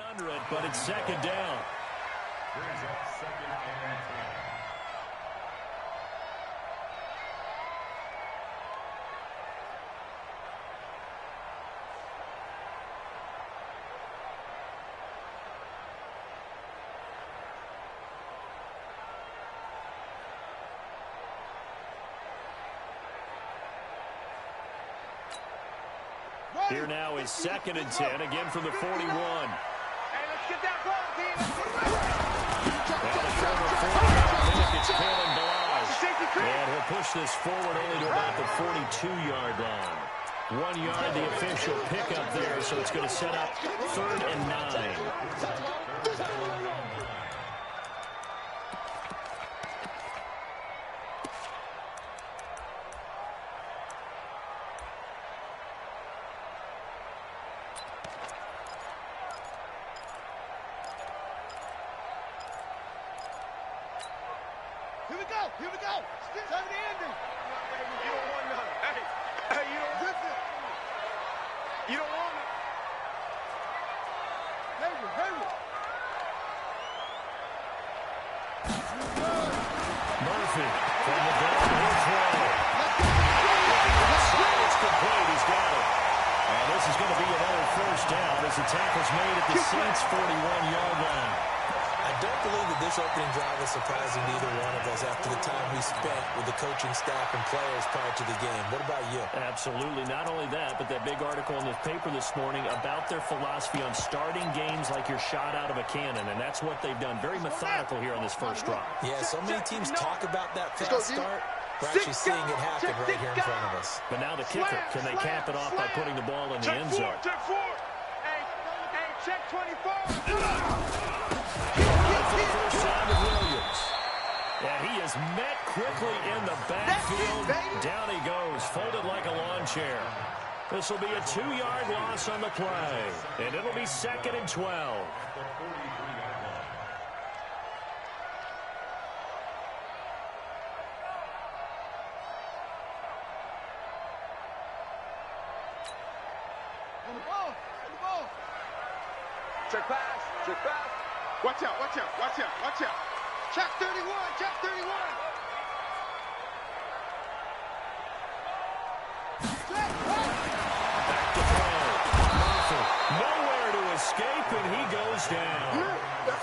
under it, but it's second down. Brings up second and 10. Here now is second and 10, again from the 41. Hey, let's get that ball, team. Well, the former 40-yard pick, it's Kalen Balazs. And he'll push this forward only to about the 42-yard line. 1 yard, the official pickup there, so it's going to set up 3rd and 9. Here we go. Still time to end it. You don't want none. Hey, you don't want it. You don't want it. Hurry. Murphy from the ball. He'll throw. It's complete. He's got it. And this is going to be another first down as the tackle's made at the Saints' 41-yard line. I don't believe that this opening drive is surprising to either one of us after the time we spent with the coaching staff and players prior to the game. What about you? Absolutely. Not only that, but that big article in the paper this morning about their philosophy on starting games like you're shot out of a cannon, and that's what they've done. Very methodical here on this first drive. Yeah, so many teams talk about that fast start. We're actually seeing it happen right here in front of us. But now the kicker, can they cap it off by putting the ball in the end zone? Check 4. Hey, check 24. First down to Williams. And he is met quickly in the backfield. Down he goes, folded like a lawn chair. This will be a 2-yard loss on the play. And it'll be 2nd and 12. On the ball. Check pass. Watch out. Check 31. Back to throw. Murphy, nowhere to escape, and he goes down.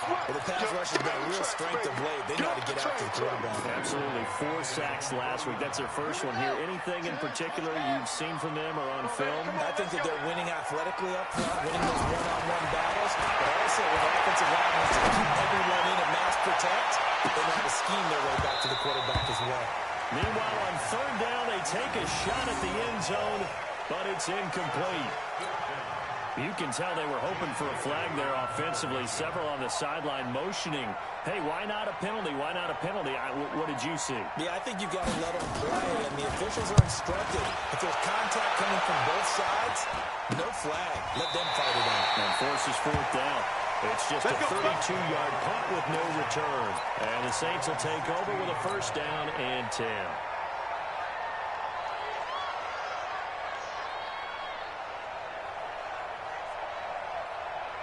Well, the pass rush has been a real strength of late. They know how to get after the quarterback. Absolutely. 4 sacks last week. That's their first one here. Anything in particular you've seen from them or on film? I think that they're winning athletically up front, winning those one-on-one battles, but also when the offensive line wants to keep everyone in and mass protect, they know how to scheme their way back to the quarterback as well. Meanwhile, on 3rd down, they take a shot at the end zone, but it's incomplete. You can tell they were hoping for a flag there offensively. Several on the sideline motioning. Hey, why not a penalty? Why not a penalty? What did you see? Yeah, I think you've got to let them play, and the officials are instructed. If there's contact coming from both sides, no flag. Let them fight it out. And forces 4th down. It's just a 32-yard punt with no return. And the Saints will take over with a first down and 10.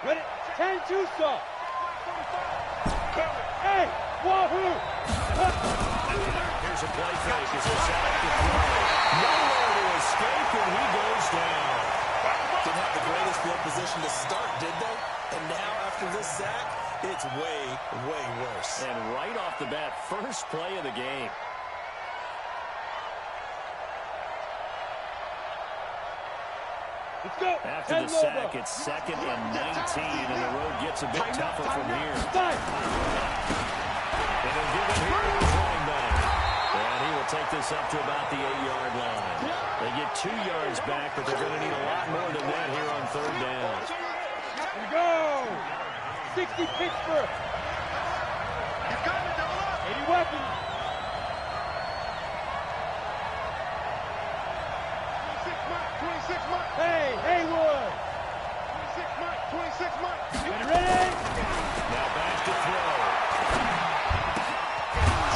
Ready? 10 Tucson. Hey, wahoo! Here's a play fake. It's a set up to throw. Nowhere to escape, and he goes down. Didn't have the greatest field position to start, did they? And now, after this sack, it's way, way worse. And right off the bat, first play of the game. Let's go. After the sack, it's 2nd and 19, and the road gets a bit tougher from here. And they'll give it here to the running back. And he will take this up to about the 8-yard line. They get 2 yards back, but they're going to need a lot more than that here on 3rd down. Here we go. 60 Pittsburgh. He's got it, double up. 80 weapons. 26 Mike. Hey, Haywood. 26 Mike. Ready? Now back to throw.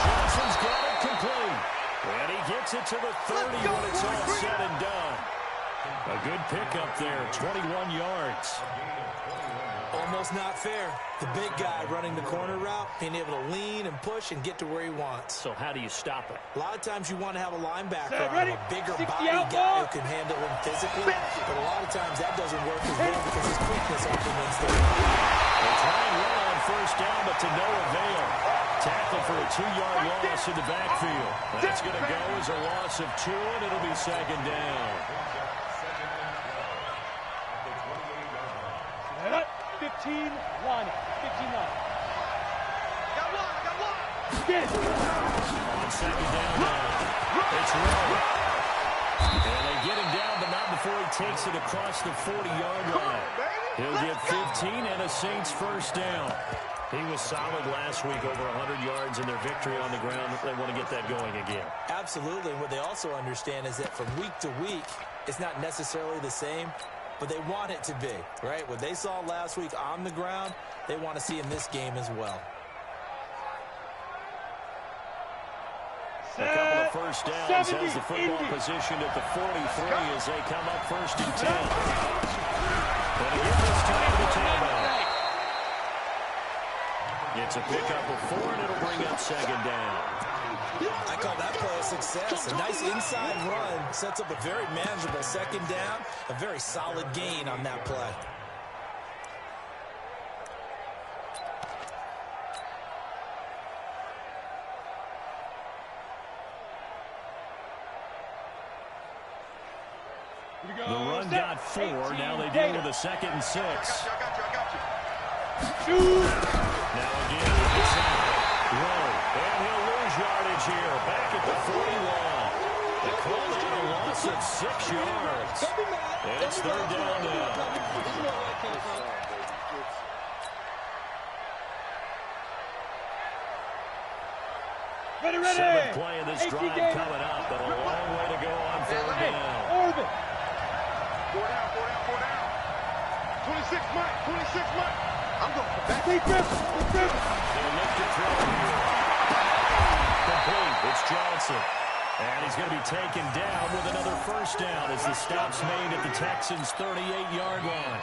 Johnson's got it complete. And he gets it to the 30 when it's all said and done. A good pickup there, 21 yards. Almost not fair. The big guy running the corner route, being able to lean and push and get to where he wants. So how do you stop it? A lot of times you want to have a linebacker on a bigger body guy who can handle him physically, but a lot of times that doesn't work as well because his quickness often wins the run. They try and run on first down, but to no avail. Tackle for a 2-yard loss in the backfield. That's going to go as a loss of 2, and it'll be second down. 15-1. 15-9. Got one. Get it. On second down now. It's Rowe. And they get him down, but not before he takes it across the 40-yard line. He'll get 15 and a Saints first down. He was solid last week, over 100 yards in their victory on the ground. They want to get that going again. Absolutely. What they also understand is that from week to week, it's not necessarily the same, but they want it to be, right? What they saw last week on the ground, they want to see in this game as well. A couple of first downs has the football positioned at the 43 as they come up first and 10. And again this time to the timeout. It's a pickup of 4, and it'll bring up second down. I call that play a success. A nice inside run sets up a very manageable second down, a very solid gain on that play. The run got 4. Now they deal with a 2nd and 6. I got you. Now again, it's Rowe. And he'll lose yardage here. Back at the 41. They call that a loss of 6 yards. And it's third down now. Ready. 7th play of this drive coming up, but a long way to go on third down. Orbit. 4 down. 26 Mike. I'm going back. They look to throw here. Complete. It's Johnson. And he's going to be taken down with another first down as the stop's made at the Texans' 38-yard line.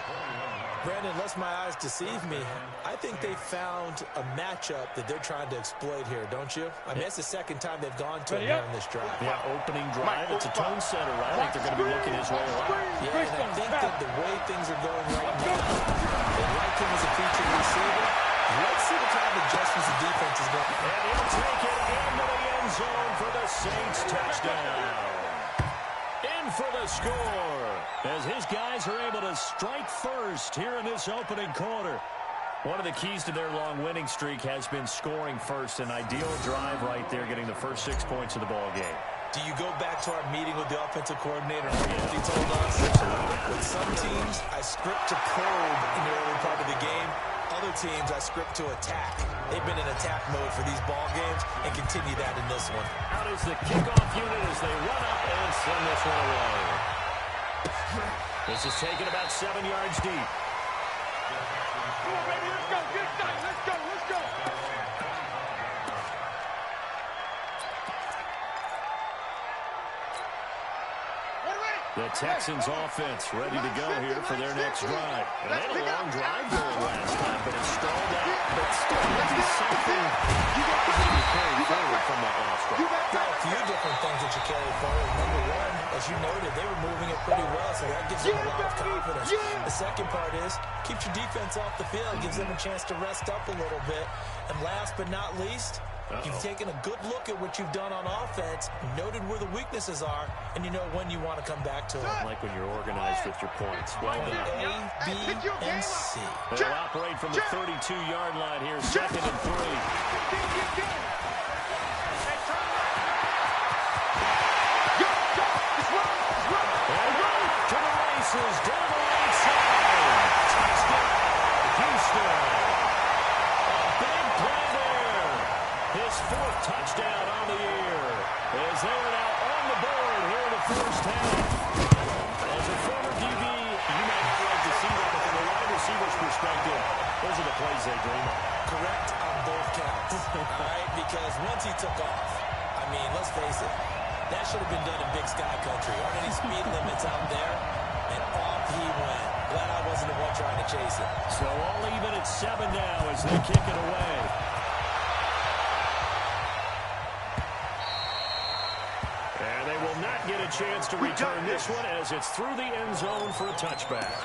Brandon, lest my eyes deceive me, I think they found a matchup that they're trying to exploit here, don't you? I mean, it's the second time they've gone to him here in this drive. Yeah, opening drive. It's a tone setter, right? I think they're going to be looking his way around. Yeah, and I think that the way things are going right now, they like him as a featured receiver. Let's see what kind of adjustments the defense is going to make. And he'll take it into the end zone for the Saints touchdown. In for the score as his guys are able to strike first here in this opening quarter. One of the keys to their long winning streak has been scoring first. An ideal drive right there, getting the first 6 points of the ball game. Do you go back to our meeting with the offensive coordinator and what he told us? With some teams, I script to probe in the early part of the game. Other teams, I script to attack. They've been in attack mode for these ball games and continue that in this one. Out is the kickoff unit as they run up and send this one away. This is taken about 7 yards deep. Come on, baby, let's go. Get it done. Let's go. The Texans offense ready to go here for their next drive. And they had a long drive going last time, but it stalled out. But still, there's something positive you carry forward from that last drive. Well, a few different things that you carry forward. Number one, as you noted, they were moving it pretty well, so that gives them a lot of confidence. The second part is, keeps your defense off the field, gives them a chance to rest up a little bit. And last but not least, you've taken a good look at what you've done on offense, noted where the weaknesses are, and you know when you want to come back to it. Like when you're organized with your points. Well done. A, B, and C. They'll operate from the 32-yard line here, 2nd and 3. To the races, down the right side. Touchdown, Houston. A big play there. His 4th touchdown on the year. As they are now on the board here in the first half. As a former DB, you may not like to see that, but from a wide receiver's perspective, those are the plays they dream of. Correct on both counts. All right, because once he took off, I mean, let's face it, That should have been done in Big Sky Country. Aren't any speed limits out there? And off he went. Glad I wasn't the one trying to chase it. So all even at 7 now as they kick it away. And they will not get a chance to return this one as it's through the end zone for a touchback.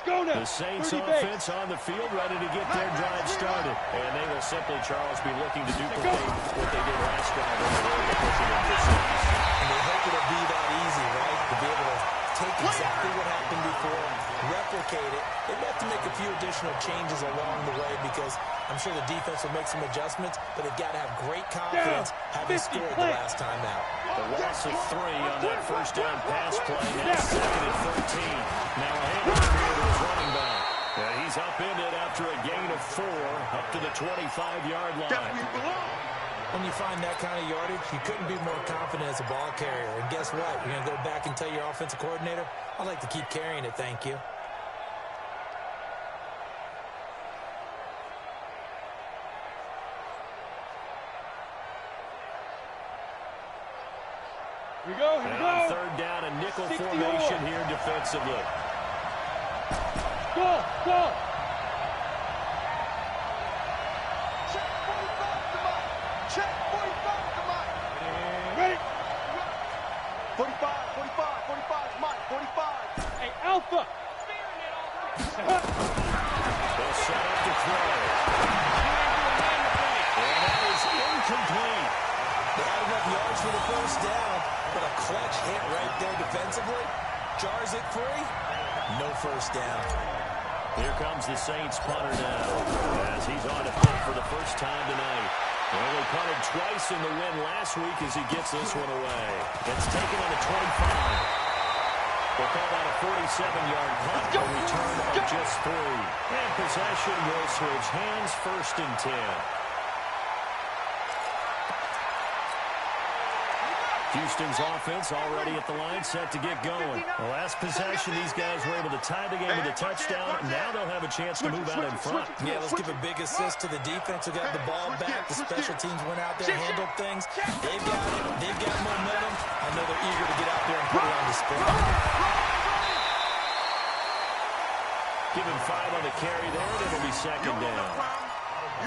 The Saints offense on the field, ready to get their drive started. And they will simply, Charles, be looking to duplicate what they did last drive over there to push it into 6. And they hope it'll be that easy, right? To be able to take exactly what happened before, replicate it. They may have to make a few additional changes along the way because I'm sure the defense will make some adjustments, but they've got to have great confidence having scored the last time out. The loss of 3 on that first down pass play. Now 2nd and 13. Now a handoff here to his running back. And he's upended after a gain of 4 up to the 25-yard line. When you find that kind of yardage, you couldn't be more confident as a ball carrier. And guess what? You're going to go back and tell your offensive coordinator, I'd like to keep carrying it, thank you. Here we go, here we go. On 3rd down, a nickel formation here defensively. Go, go. Check 45 to Mike. Ready? 45, 45, 45 is Mike, 45. Hey, Alpha. They'll set up to throw. And that is incomplete. They had enough yards for the first down, but a clutch hit right there defensively. Jars it free. No first down. Here comes the Saints punter now as he's on to punt for the first time tonight. Well, they punted twice in the win last week as he gets this one away. It's taken on the 25. They'll call that a 47-yard punt, a return of just 3. And possession will switch hands, 1st and 10. Houston's offense already at the line, set to get going. The last possession, these guys were able to tie the game with a touchdown. Now they'll have a chance to move out in front. Yeah, let's give a big assist to the defense who got the ball back. The special teams went out there and handled things. They've got it. They've got momentum. I know they're eager to get out there and put it on display. Give him 5 on the carry there, and it'll be 2nd down.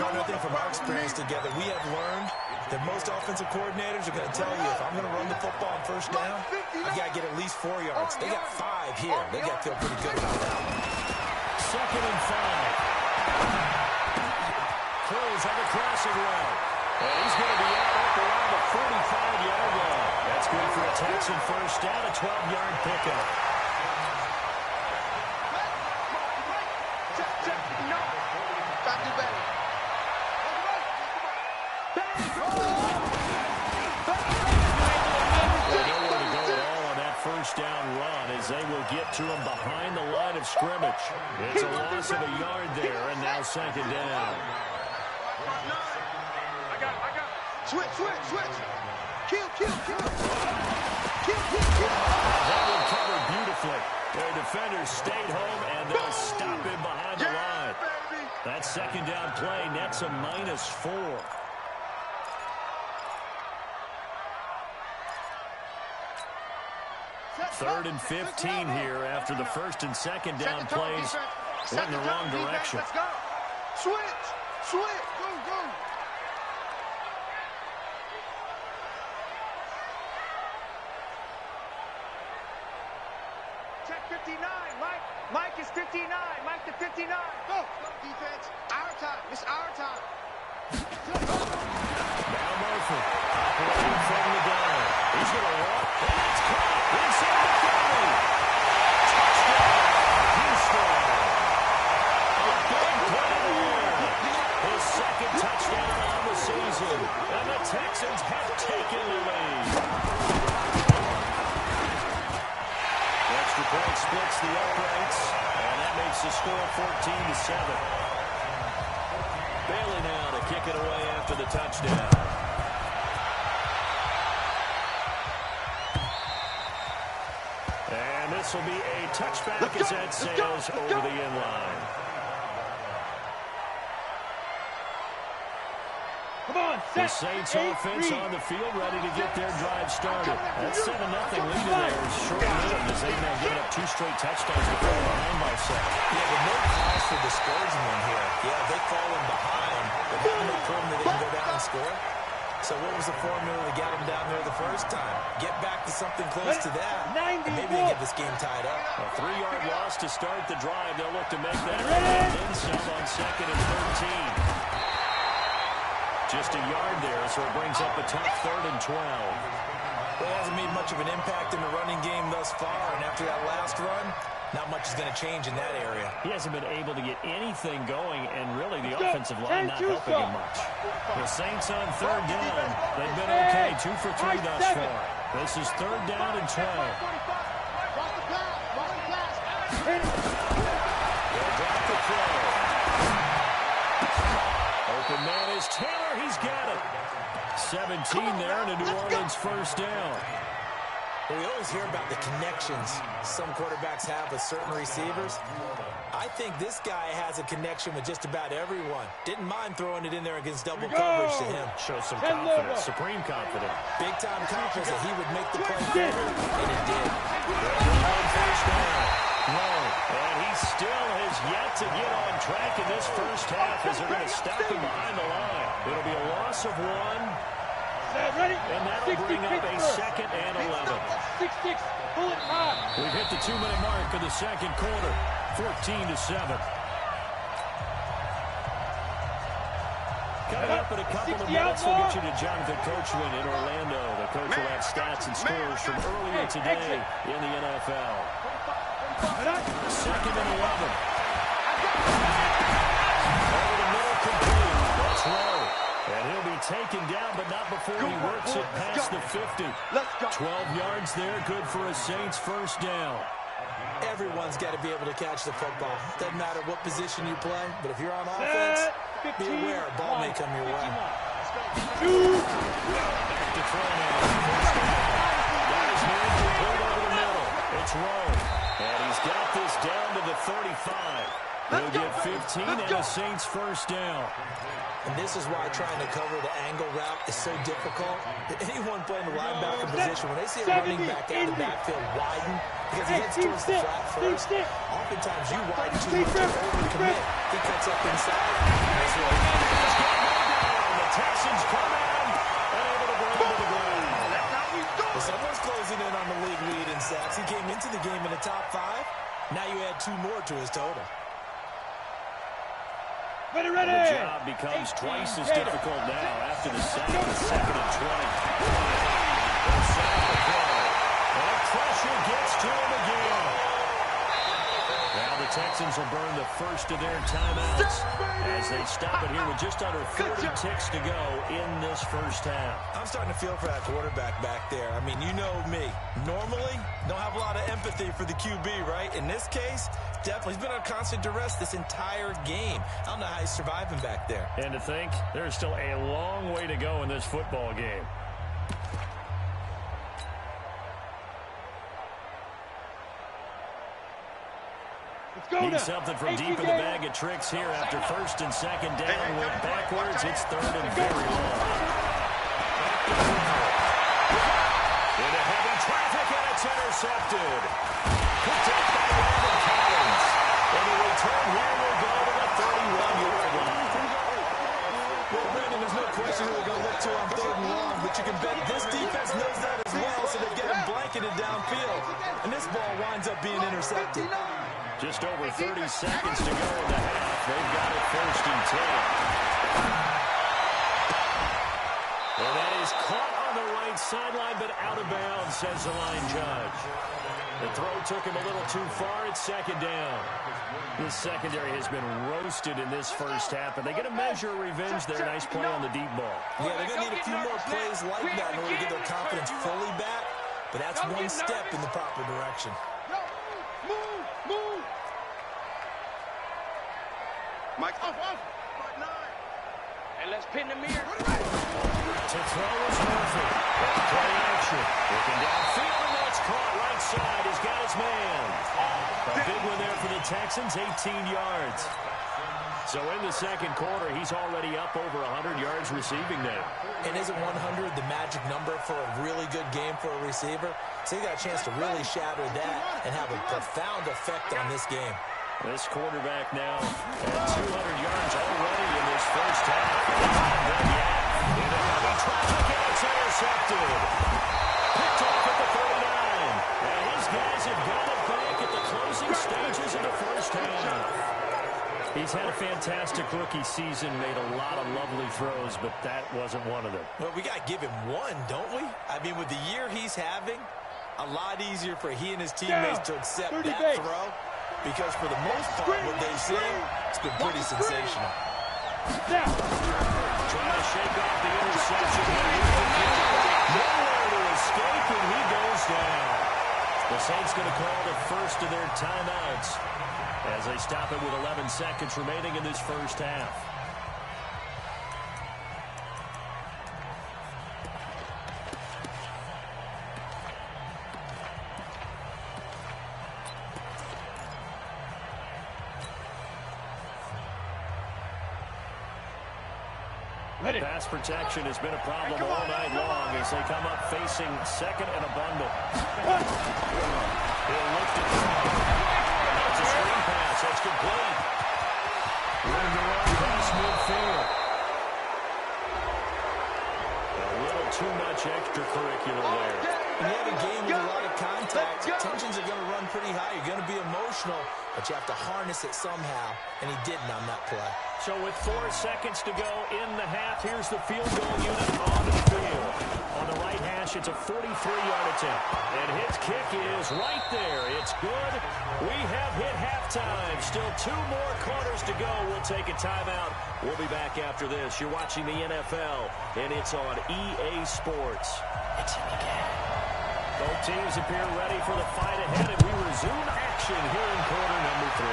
Another thing from our experience together, we have learned that most offensive coordinators are going to tell you, if I'm going to run the football on 1st down, I've got to get at least 4 yards. They got 5 here. They got to feel pretty good about that. 2nd and 5. Cruz on the crossing route. And he's going to be out up around the 45-yard line. That's good for a Texan first down, a 12-yard pickup. First down run as they will get to him behind the line of scrimmage. It's a loss of a yard there, and now 2nd down. I got it. Switch. Kill. That one covered beautifully. Their defenders stayed home, and they'll stop him behind the line. That 2nd down play nets a -4. 3rd and 15 here after the 1st and 2nd down plays went in the wrong direction. Let's go. Switch. Go. Check 59. Mike is 59. Mike to 59. Go, defense. Our time. It's our time. Now Murphy operating from the gun. He's going to walk, and it's caught inside the 30. Touchdown, Houston. A big play there. His 2nd touchdown on the season, and the Texans have taken the lead. Extra point splits the uprights, and that makes the score 14-7. Bailey now to kick it away after the touchdown. this will be a touchback as that sails over the end line. Come on, The Saints offense on the field, ready to get their drive started. That 7-0 lead in there is short-lived as they've now given up 2 straight touchdowns to fall behind by 7. Yeah, but no cause for discouragement here. Yeah, they've fallen behind, but having no problem they didn't go down and score. So what was the formula that got them down there the first time? Get back to something close to that, and maybe they get this game tied up. A 3-yard loss to start the drive. They'll look to make that and then some on 2nd and 13. Just a yard there, so it brings up a tough 3rd and 12. Well, it hasn't made much of an impact in the running game thus far, and after that last run, not much is going to change in that area. He hasn't been able to get anything going, and really the offensive line not helping him much. The Saints on 3rd down. They've been okay, 2 for 3 thus far. This is 3rd down and 12. They'll drop the throw. Open man is Taylor. He's got it. 17 there and a New Orleans first down. Well, we always hear about the connections some quarterbacks have with certain receivers. I think this guy has a connection with just about everyone. Didn't mind throwing it in there against double coverage to him. Shows some confidence, supreme confidence. Big-time confidence that he would make the play better, and he did. First down. And he still has yet to get on track in this first half as they're going to stop him behind the line. It'll be a loss of 1. And that'll bring up a 2nd and 11. We've hit the 2-minute mark of the second quarter. 14-7. Coming up in a couple of minutes, we'll get you to Jonathan Coachman in Orlando. The coach will have stats and scores from earlier today in the NFL. 2nd and 11. Over the middle, complete. That's low. And he'll be taken down, but not before he works it past the 50. 12 yards there, good for a Saints first down. Everyone's got to be able to catch the football. Doesn't matter what position you play, but if you're on offense, be aware a ball may come your way. Back to throw now. That is near complete over the middle. It's Rowe. And he's got this down to the 35. He'll get 15 and a Saints first down. And this is why trying to cover the angle route is so difficult. Anyone playing the linebacker position, when they see a running back out of the backfield widen, because he heads towards the flat first, oftentimes you widen too much and overcommit. He cuts up inside. Nice roll. The Texans come in and able to bring him to the ground. Well, someone's closing in on the league lead in sacks. He came into the game in the top 5. Now you add 2 more to his total. The job becomes twice as difficult now after the sack. It's 2nd and 20. They'll set up the play. And pressure gets to him again. Now the Texans will burn the first of their timeouts as they stop it here with just under 40 ticks to go in this first half. I'm starting to feel for that quarterback back there. I mean, you know me. Normally, don't have a lot of empathy for the QB, right? In this case, definitely. He's been on constant duress this entire game. I don't know how he's surviving back there. And to think, there's still a long way to go in this football game. Need something from deep in the bag of tricks here after 1st and 2nd down. Went backwards. It's 3rd and very long. Into heavy traffic, and it's intercepted. Picked up by Brandon Collins. And the return here will go to the 31-yard line. Well, Brandon, there's no question who they're going to look to on 3rd and long, but you can bet this defense knows that as well, so they get him blanketed downfield. And this ball winds up being intercepted. Just over 30 seconds to go in the half. They've got it 1st and 10. And that is caught on the right sideline, but out of bounds, says the line judge. The throw took him a little too far. It's 2nd down. This secondary has been roasted in this first half, and they get a measure of revenge there. Nice play on the deep ball. Yeah, they're going to need a few more plays like that in order to get their confidence fully back, but that's one step in the proper direction. Mike, off. And let's pin the mirror. To throw is Murphy. Play action. Looking downfield, and that's caught right side He's got his man. A big one there for the Texans, 18 yards. So in the second quarter, he's already up over 100 yards receiving now. And isn't 100 the magic number for a really good game for a receiver? So he got a chance to really shatter that and have a profound effect on this game. This quarterback now at 200 yards already in this first half. He's not done yet. Into heavy traffic, and it's intercepted. Picked off at the 39. And his guys have got it back at the closing stages of the first half. He's had a fantastic rookie season, made a lot of lovely throws, but that wasn't one of them. Well, we got to give him one, don't we? I mean, with the year he's having, a lot easier for he and his teammates to accept that throw, because for the most part, what they've seen, it's been pretty sensational. Trying to shake off the interception. Nowhere to escape, and he goes down. The Saints going to call the first of their timeouts as they stop it with 11 seconds remaining in this first half. Pass protection has been a problem all night long as they come up facing second and a bundle. He'll lift it. That's a screen pass. That's complete. Room to run past midfield. A little too much extracurricular there. When you have a game with a lot of contact, tensions are going to run pretty high. You're going to be emotional, but you have to harness it somehow, and he didn't on that play. So with 4 seconds to go in the half, here's the field goal unit on the field. On the right hash, it's a 43-yard attempt. And his kick is right there. It's good. We have hit halftime. Still 2 more quarters to go. We'll take a timeout. We'll be back after this. You're watching the NFL, and it's on EA Sports. It's in the game. Both teams appear ready for the fight ahead, and we resume action here in quarter number 3.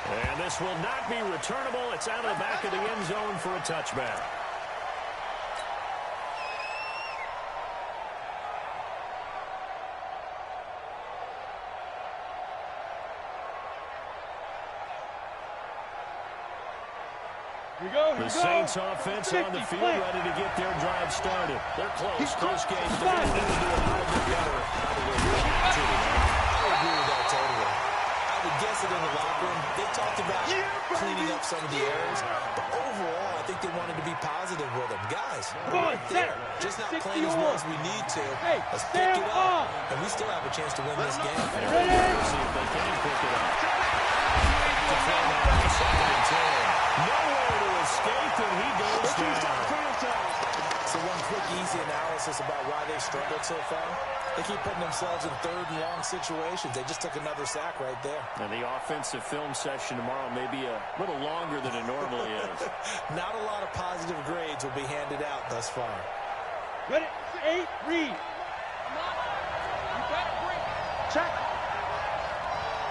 And this will not be returnable. It's out of the back of the end zone for a touchback. The Saints offense on the field ready to get their drive started. They're close. Close game. They're going to need to do a little bit better. I agree with that totally. I would guess it in the locker room. They talked about cleaning up some of the errors, but overall, I think they wanted to be positive with them. Guys, we're right there. Just not playing as well as we need to. Let's pick it up, and we still have a chance to win this game. Let's see if they can pick it up. To throw now, 2nd and 10. Nowhere to escape, and he goes down. So one quick, easy analysis about why they struggled so far. They keep putting themselves in 3rd and long situations. They just took another sack right there. And the offensive film session tomorrow may be a little longer than it normally is. Not a lot of positive grades will be handed out thus far. Ready? 8, read. You better bring. Check.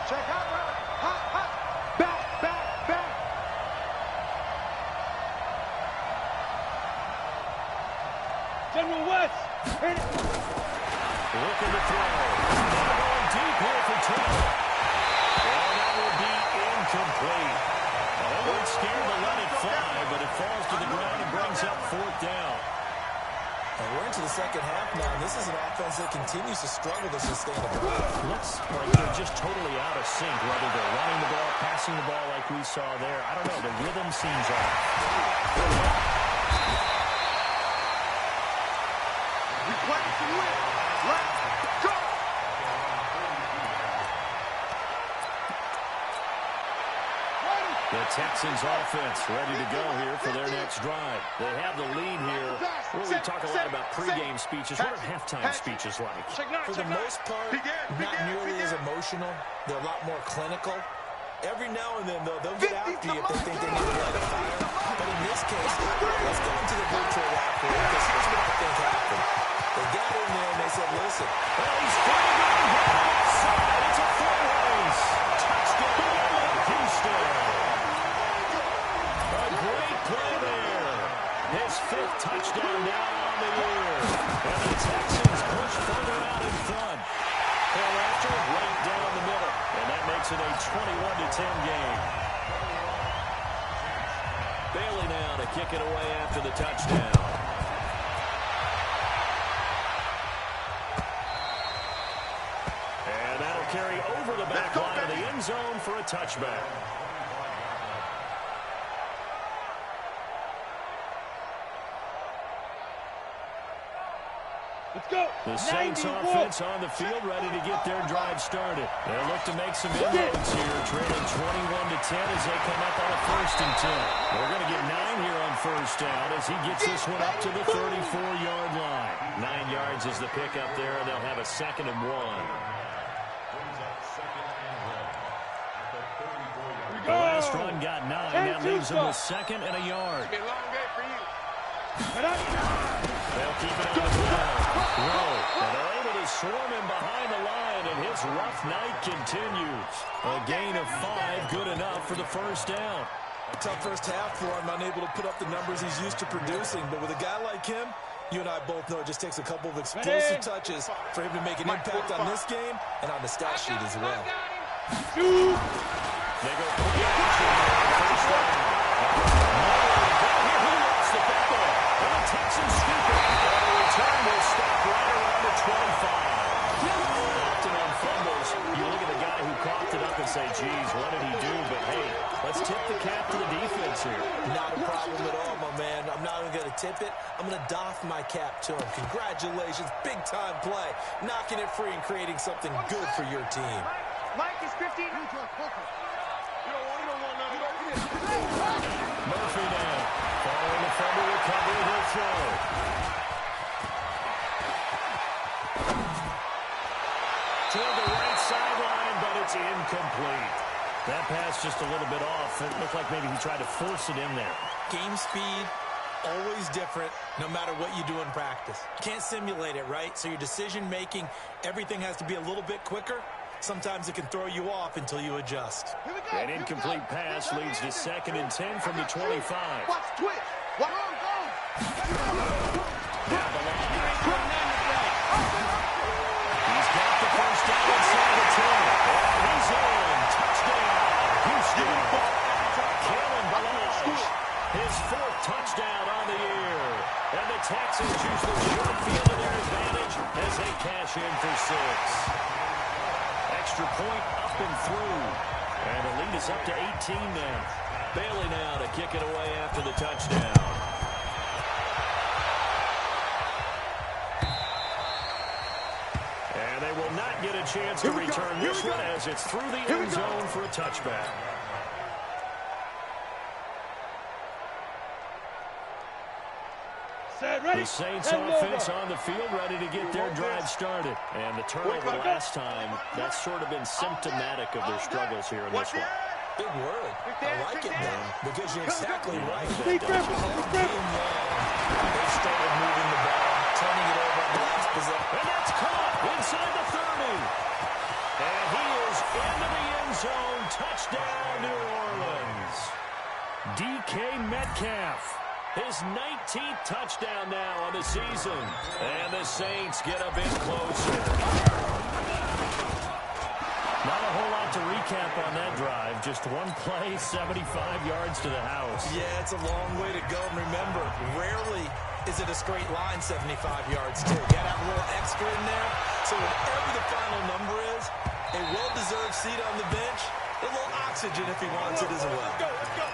Check out. Hot, hot. Back. General West. Hit it. Looking to throw. They're going deep here for Taylor. And that will be incomplete. Now, they weren't scared to let it fly, but it falls to the ground and brings up 4th down. And we're into the second half now, and this is an offense that continues to struggle to sustain a drive. Looks like they're just totally out of sync, whether they're running the ball, passing the ball like we saw there. I don't know. The rhythm seems off. The Texans offense ready to go here for their next drive. They have the lead here. We talk a lot about pregame speeches. What are halftime speeches like? For the most part, not nearly as emotional. They're a lot more clinical. Every now and then, though, they'll get after you if they think they need to light a fire. But in this case, let's go into the virtual lap for it, because here's what I think happened. They got in there and they said, listen. Well, he's fighting on the outside. It's a full race. Touchdown, Houston. A great play there. His 5th touchdown now on the year. And the Texans push further out game. Bailey now to kick it away after the touchdown. And that'll carry over the back line of the end zone for a touchback. Let's go. The Saints offense on the field, ready to get their drive started. They'll look to make some inroads here, trailing 21-10 as they come up on a 1st and 10. They're going to get 9 here on 1st down as he gets this one up to the 34-yard line. 9 yards is the pickup there, and they'll have a 2nd and 1. The last run got 9. That leaves them with 2nd and a yard. It's been a long day for you. They'll keep it on the ground. And they're able to swarm him behind the line, and his rough night continues. A gain of 5, good enough for the 1st down. A tough first half for him, unable to put up the numbers he's used to producing. But with a guy like him, you and I both know it just takes a couple of explosive touches for him to make an impact on this game and on the stat sheet as well. They go play action on 1st down. Who lost the football? And the Texans scoop it. And the return will stop right around the 25. Often on fumbles, you look at the guy who coughed it up and say, geez, what did he do? But, hey, let's tip the cap to the defense here. Not a problem at all, my man. I'm not even going to tip it. I'm going to doff my cap to him. Congratulations. Big-time play. Knocking it free and creating something good for your team. Mike is 15. You don't want none of that. Murphy now. Following the fumble recovery, he'll throw. Toward the right sideline, but it's incomplete. That pass just a little bit off. It looked like maybe he tried to force it in there. Game speed, always different, no matter what you do in practice. Can't simulate it, right? So your decision-making, everything has to be a little bit quicker. Sometimes it can throw you off until you adjust. An incomplete pass leads to 2nd and 10 from the 25. Watch twitch. Watch on, go. Down the line. He's got the 1st down inside the 10. And he's in. Touchdown, Houston. Kalen Balazs, his 4th touchdown on the year. And the Texans use the short field to their advantage as they cash in for 6. Extra point up and through. And the lead is up to 18 now. Bailey now to kick it away after the touchdown. And they will not get a chance to return this one as it's through the end zone for a touchback. The Saints offense on the field ready to get their drive started. And the turnover last time, that's sort of been symptomatic of their struggles here in this one. Big word. I like it now because you're exactly right. They started moving the ball, turning it over on the last possession. And that's caught inside the 30. And he is into the end zone. Touchdown, New Orleans. DK Metcalf. His 19th touchdown now on the season. And the Saints get a bit closer. Not a whole lot to recap on that drive. Just one play, 75 yards to the house. Yeah, it's a long way to go. And remember, rarely is it a straight line 75 yards, too. Got to have a little extra in there. So whatever the final number is, a well-deserved seat on the bench, a little oxygen if he wants it as well. Let's go, let's go.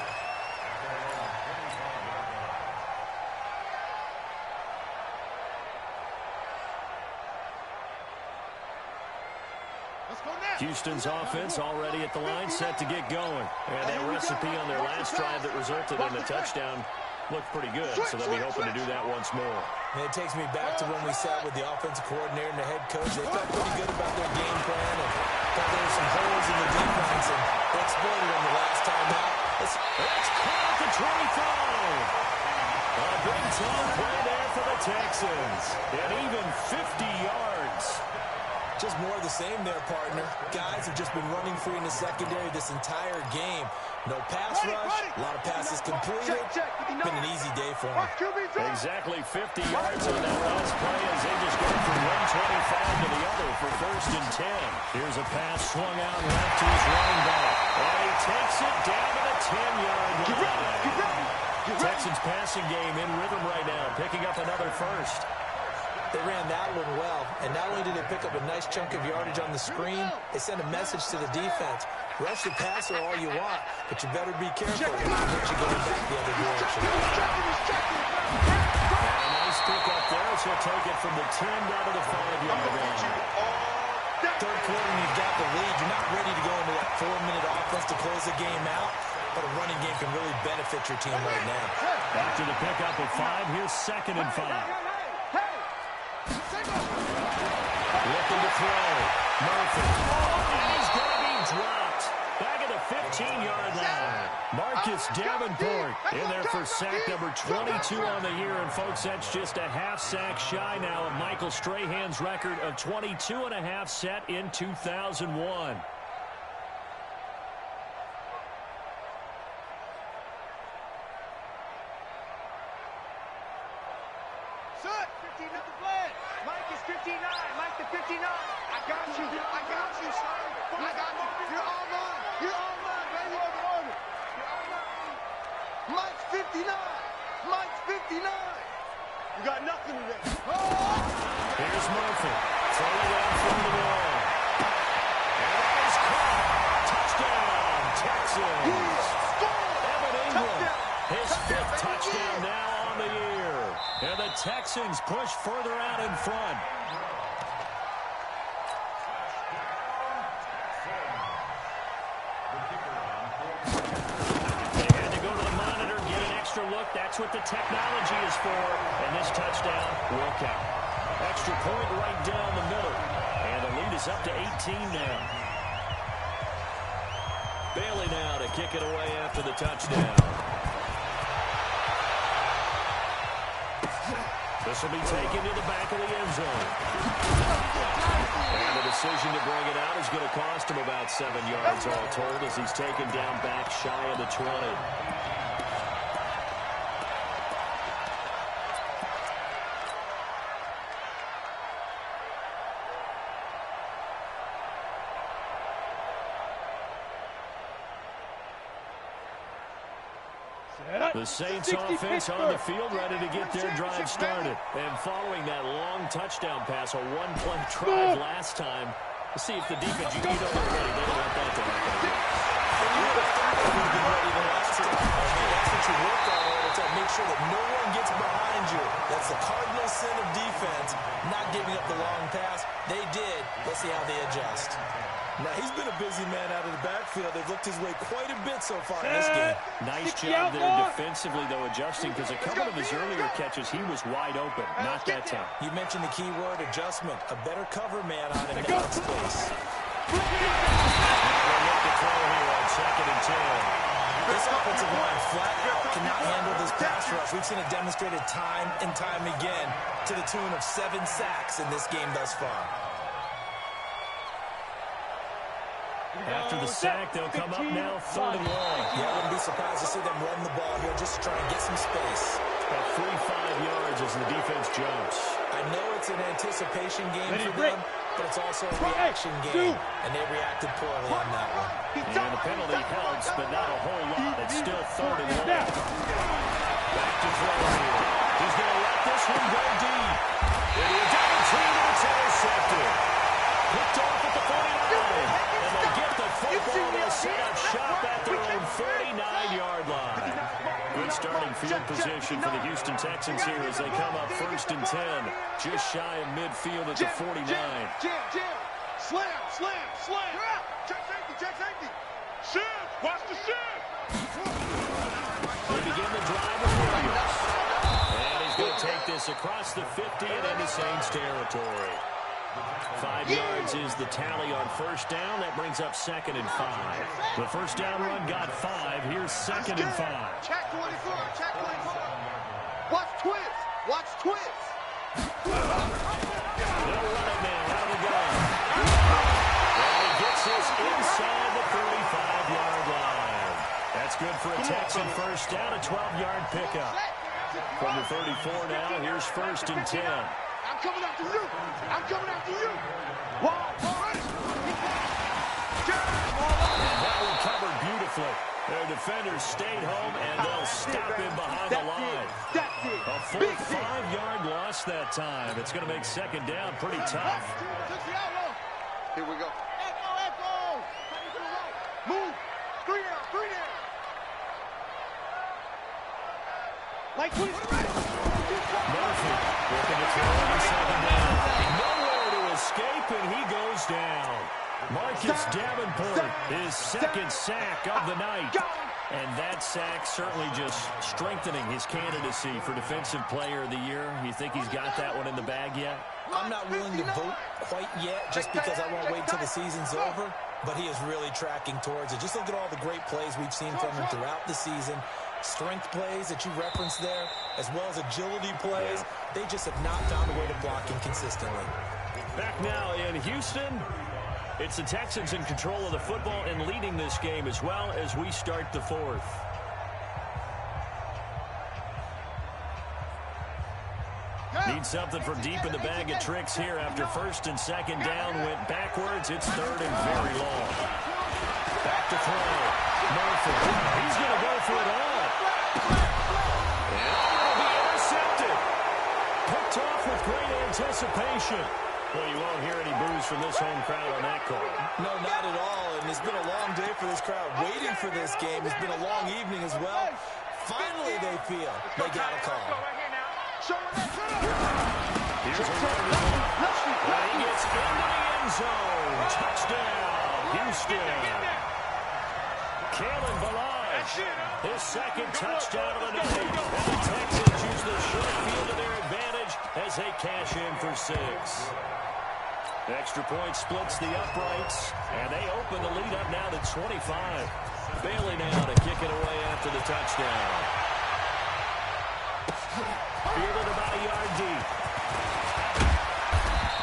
Houston's offense already at the line, set to get going. And that recipe on their last drive that resulted in a touchdown looked pretty good, so they'll be hoping to do that once more. And it takes me back to when we sat with the offensive coordinator and the head coach. They felt pretty good about their game plan and thought there were some holes in the defense, and they exploited them the last time out. It's caught at the 25. A big-time play there for the Texans. And even 50 yards. Just more of the same there, partner. Guys have just been running free in the secondary this entire game. No pass rush, a lot of passes completed. Been an easy day for them. Exactly 50 yards on that last play as they just go from 125 to the other for first and 10. Here's a pass swung out left to his running back. And he takes it down to the 10-yard line. Get ready. Texans passing game in rhythm right now, picking up another first. They ran that one well, and not only did they pick up a nice chunk of yardage on the screen, they sent a message to the defense. Rush the passer all you want, but you better be careful when you're going back the other direction. And a nice pick up there, so he'll take it from the 10 down to the 5-yard line. Third quarter, and you've got the lead. You're not ready to go into that 4-minute offense to close the game out, but a running game can really benefit your team right now. After the pickup of 5, here's 2nd and 5. Looking to throw. Murphy. And he's going to be dropped. Back at the 15-yard line. Marcus Davenport in there for sack number 22 on the year. And, folks, that's just a half sack shy now of Michael Strahan's record of 22.5 set in 2001. Son, 15 at the play. Mike is 59. Mike the 59. I got you. I got you, son. I got you. You're all mine. You're all mine. Right here on the order. You're all mine. Mike's 59. Mike's 59. You got nothing today. Oh! Here's Murphy. Throwing down from the wall. And that is caught. Touchdown, Texans. Evan Ingram. His 5th touchdown now on the year. And the Texans push further out in front. They had to go to the monitor, get an extra look. That's what the technology is for. And this touchdown will count. Extra point right down the middle. And the lead is up to 18 now. Bailey now to kick it away after the touchdown. This will be taken to the back of the end zone. And the decision to bring it out is going to cost him about 7 yards all told as he's taken down back shy of the 20. The Saints offense on the field ready to get their drive started. And following that long touchdown pass, a one-play drive last time, let's see if the defense, you know they're ready. They don't want that to happen. You would have thought they would have been ready the last time. That's what you work on all the time. Make sure that no one gets behind you. That's the cardinal sin of defense, not giving up the long pass. They did. Let's see how they adjust. Now, he's been a busy man out of the backfield. They've looked his way quite a bit so far in this game. Nice job there defensively, though, adjusting, because a couple of his earlier catches, he was wide open. Not that time. You mentioned the key word, adjustment. A better cover man on him in that space. We'll look to throw here on 2nd and 10. This offensive line flat out cannot handle this pass rush. We've seen it demonstrated time and time again to the tune of 7 sacks in this game thus far. After the sack, they'll come up now 3rd and long. Yeah, I wouldn't be surprised to see them run the ball here just to try and get some space. About 3-5 yards as the defense jumps. I know it's an anticipation game for them, but it's also a reaction game, and they reacted poorly on that one. And the penalty helps, but not a whole lot. It's still 3rd and long. Back to throw here. He's going to let this one go deep. Into a double team, and it's intercepted. Picked off at the 49. And they get the football. They'll set up shop at their own 49-yard line. Good starting field position for the Houston Texans here as they come up 1st and 10. Just shy of midfield at the 49. Jam. Slam. Check safety. Shift. Watch the shift. They begin the drive with Williams. And he's going to take this across the 50 and into Saints territory. 5 yards is the tally on 1st down. That brings up 2nd and 5. The 1st down run got 5. Here's 2nd and 5. Check 24. Watch twins. They'll run it now. Out of the gun. And he gets this inside the 35-yard line. That's good for a Texan 1st down, a 12-yard pickup. From the 34 now, here's 1st and 10. I'm coming after you. I'm coming after you. Wall, And that one covered beautifully. Their defenders stayed home, and they'll stop him behind the line. That's it. A full 5-yard loss that time. It's going to make second down pretty tough. Here we go. Echo. Move. 3 down. Like 20. Murphy looking to throw on second down. Nowhere to escape, and he goes down. Marcus Davenport, his second sack of the night. And that sack certainly just strengthening his candidacy for Defensive Player of the Year. You think he's got that one in the bag yet? I'm not willing to vote quite yet just because I won't wait till the season's over, but he is really tracking towards it. Just look at all the great plays we've seen from him throughout the season. Strength plays that you referenced there, as well as agility plays. They just have not found a way to block him consistently. Back now in Houston. It's the Texans in control of the football and leading this game as well as we start the fourth. Need something from deep in the bag of tricks here after first and second down went backwards. It's third and very long. Back to throw. Murphy. He's going to go for it all. And it'll be intercepted. Picked off with great anticipation. Well, you won't hear any boos from this home crowd on that call. No, not at all. And it's been a long day for this crowd waiting for this game. It's been a long evening as well. Finally, they feel they got a call. Here's a running and he gets into the end zone. Touchdown, Houston. Kalen Ballage, his second touchdown of the night. And the Texans use the short field to their advantage as they cash in for 6. Extra point splits the uprights, and they open the lead up now to 25. Bailey now to kick it away after the touchdown. Fielded about a yard deep.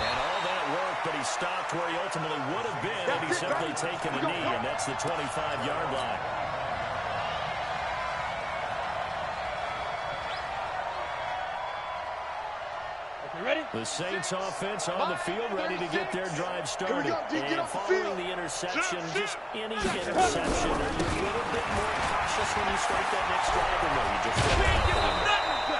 And all that work, but he stopped where he ultimately would have been had he simply taken a knee, and that's the 25-yard line. The Saints offense on the field ready to get their drive started. And following the interception, just any interception, are you a little bit more cautious when you start that next drive? Or no, you just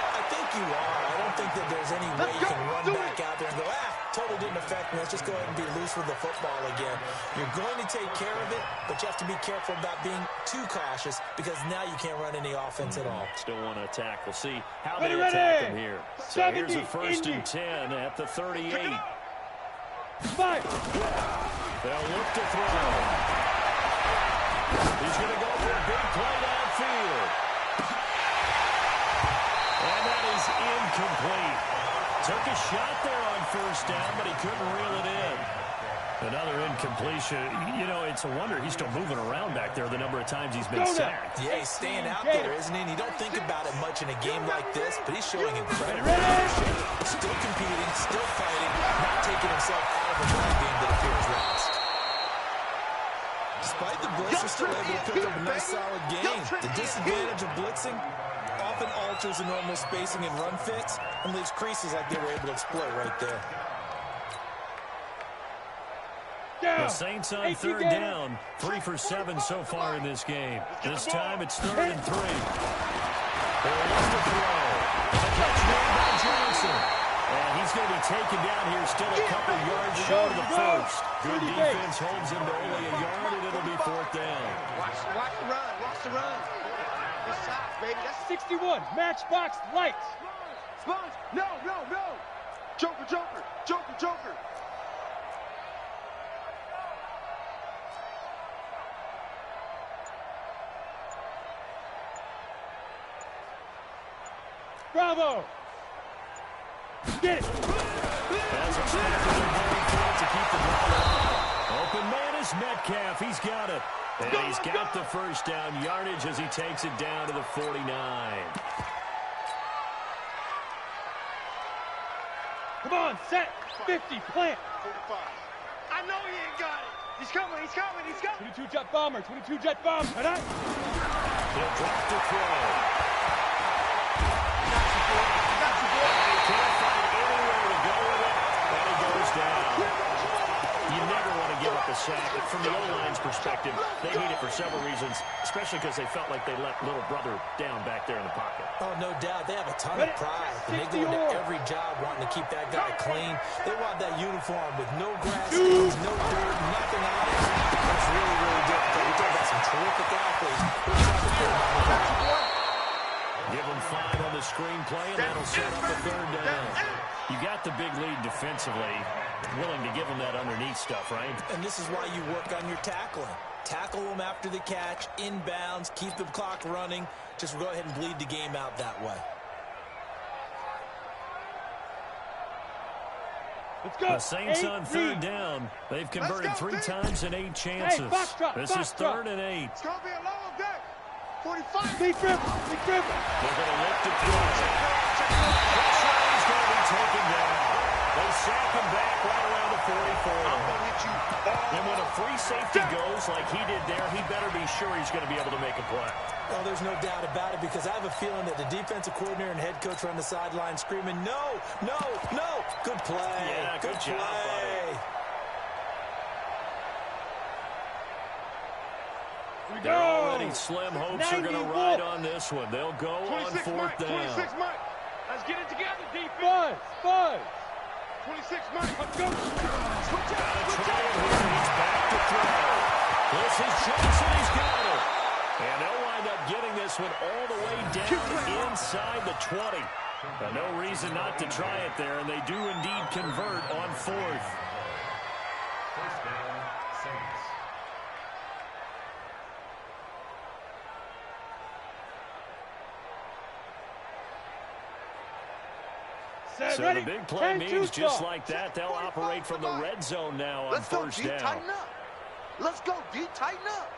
I think you are. I don't think that there's any way you can run back out there and go, totally didn't affect me. Let's just go ahead and be loose with the football again. You're going to take care of it, but you have to be careful about being too cautious because now you can't run any offense at all. Still want to attack. We'll see how they attack him here. So here's a 1st and 10 at the 38. They'll look to throw. He's going to go for a big play downfield. And that is incomplete. Took a shot there on 1st down, but he couldn't reel it in. Another incompletion. You know, it's a wonder he's still moving around back there the number of times he's been sacked. Yeah, he's staying out there, isn't he? And you don't think about it much in a game like this, but he's showing incredible leadership. Still competing, still fighting, not taking himself out of a ball game that appears lost. Despite the blitz, they're still able to pick up a nice, solid game. The disadvantage of blitzing often alters the normal spacing and run fits and leaves creases like they were able to exploit right there. The Saints on 3rd down, 3 for 7 so far in this game. This time it's 3rd and 3. They're left to throw. The catch made by Johnson. And he's going to be taken down here, still a couple yards short of the first. Good defense holds him to only a yard, and it'll be 4th down. Watch the run. Watch the run. Good shot, baby. That's 61. Matchbox lights. Sponge. No. Joker. Bravo. Get it. As expected, they're going for it to keep the ball alive. Open man is Metcalf. He's got it. And he's got the 1st down yardage as he takes it down to the 49. Come on, set. 50, plant. 45. I know he ain't got it. He's coming. 22 jet bomber. Right on. He'll drop to throw. He can't find anywhere to go from the O-line's perspective, they need it for several reasons, especially because they felt like they let little brother down back there in the pocket. Oh, no doubt. They have a ton of pride, and they go into every job wanting to keep that guy clean. They want that uniform with no grass stains, no dirt, nothing on it. It's really, really difficult. We're talking about some terrific athletes. We're trying to put them on the ground. Give them 5 on the screenplay, and that'll set up a 3rd down. You got the big lead defensively, willing to give them that underneath stuff, right? And this is why you work on your tackling. Tackle them after the catch, inbounds, keep the clock running. Just go ahead and bleed the game out that way. Let's go. The Saints on 3rd down. They've converted 3 times in 8 chances. This is 3rd and 8. It's going to be a long day. 45. Big dribble. They're going to lift it through. He's going to be taken down. They sack him back right around the 44. I'm going to hit you. And when a free safety goes like he did there, he better be sure he's going to be able to make a play. Oh, there's no doubt about it, because I have a feeling that the defensive coordinator and head coach are on the sideline screaming, no, no, no. Good play. Yeah, good job, buddy. They're already slim hopes are going to ride on this one. They'll go on 4th down. 26 Mike. Let's get it together, defense. Buzz. 26 Mike. Let's go. Got Switch out. to Switch try it out. here. He's back to throw. This is Johnson. He's got it. And they'll wind up getting this one all the way down inside the 20. No reason not to try it there, and they do indeed convert on 4th. First down, Saints. So the big play means just like that, they'll operate from the red zone now on 1st down. Tighten up. Let's go, D. Tighten up.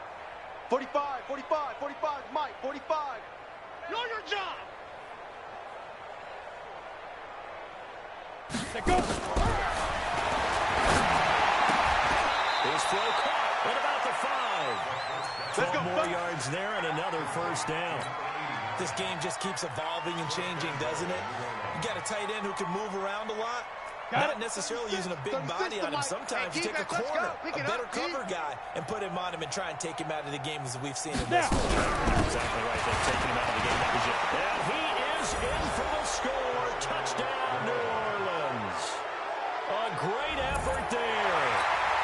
45, 45, 45, Mike, 45. Know your job. Let go. His throw caught at about the 5. 12 more yards there and another 1st down. This game just keeps evolving and changing, doesn't it? You got a tight end who can move around a lot. Not necessarily using a big body on him. Sometimes you take a corner, a better cover guy, and put him on him and try and take him out of the game, as we've seen in this one. Exactly right. They've taken him out of the game. That was it. And he is in for the score. Touchdown, New Orleans. A great effort there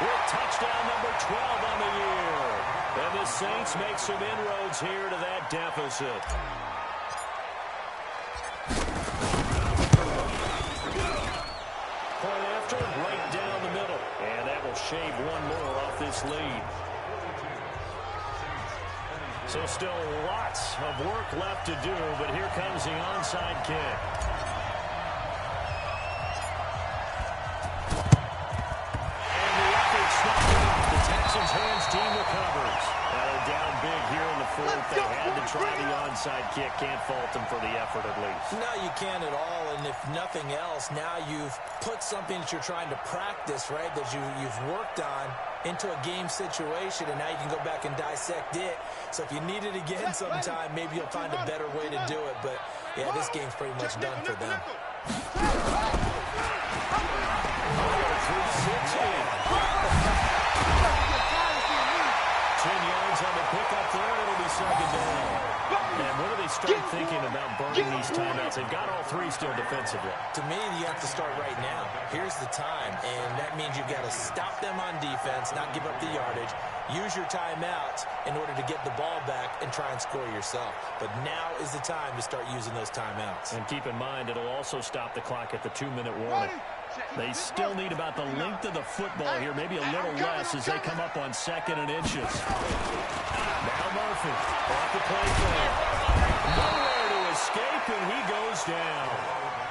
with touchdown number 12 on the year. And the Saints make some inroads here to that deficit. Point after, right down the middle. And that will shave one more off this lead. So still lots of work left to do, but here comes the onside kick. And the effort snapped up. The Texans' hands team recovers. Now they're down big here in the 4th. They had to try the onside kick. Can't fault them for the effort at least. No, you can't at all, and if nothing else, now you've put something that you're trying to practice, right, that you've worked on into a game situation, and now you can go back and dissect it. So if you need it again sometime, maybe you'll find a better way to do it. But, yeah, this game's pretty much done for them. 10 yards on the pickup there. It'll be 2nd down. And when do they start thinking about burning these timeouts? They've got all 3 still defensively. To me, you have to start right now. Here's the time, and that means you've got to stop them on defense, not give up the yardage, use your timeouts in order to get the ball back and try and score yourself. But now is the time to start using those timeouts. And keep in mind, it'll also stop the clock at the 2-minute warning. They still need about the length of the football here, maybe a little less as they come up on 2nd and inches. Now Murphy off the play clock. Nowhere to escape, and he goes down.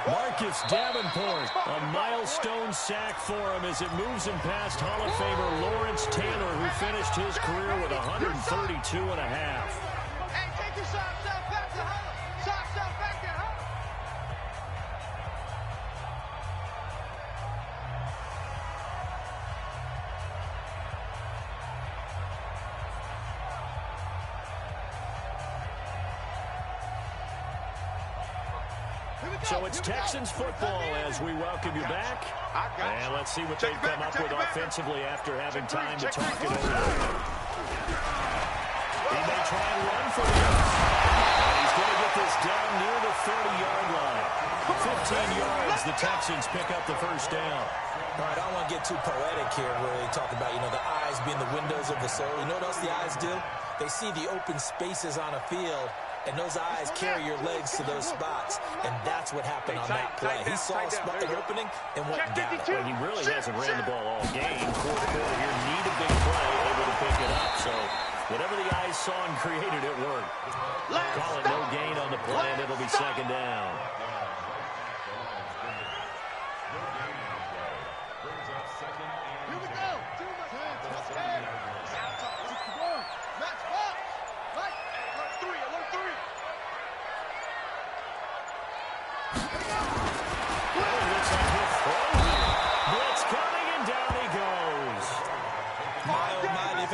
Marcus Davenport, a milestone sack for him as it moves him past Hall of Famer Lawrence Taylor, who finished his career with 132 and a half. Hey, take your socks out back to Hull. Socks out back to Hull. So it's Texans football as we welcome you back. And let's see what they've come up with offensively after having time to talk it over. He may try and run for this. And he's going to get this down near the 30-yard line. 15 yards, the Texans pick up the first down. All right, I don't want to get too poetic here where they talk about, the eyes being the windows of the soul. You know what else the eyes do? They see the open spaces on a field, and those eyes carry your legs to those spots, and that's what happened on that play. He saw a spot, an opening, and went and got it. Well, he really hasn't ran the ball all game. Fourth quarter here, need a big play, able to pick it up. So whatever the eyes saw and created, it worked. Call it no gain on the play, and it'll be second down.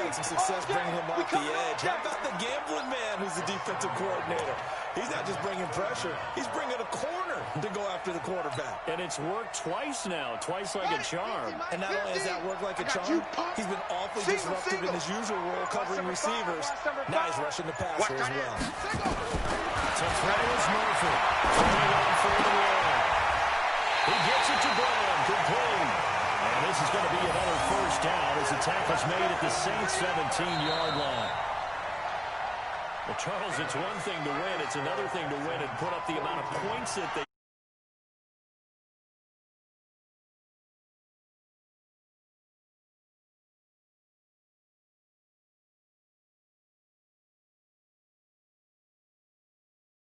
Some success bringing him off the edge. How about the gambling man who's the defensive coordinator? He's not just bringing pressure. He's bringing a corner to go after the quarterback. And it's worked twice now, twice like a charm. And not only has that worked like a charm, he's been awfully disruptive in his usual role covering receivers. Now he's rushing the passer as well. So throw is Murphy. 21 for the win. He gets it to Brown, complete. And this is going to be another first down as the tackle's made at the Saints' 17-yard line. Well, Charles, it's one thing to win. It's another thing to win and put up the amount of points that they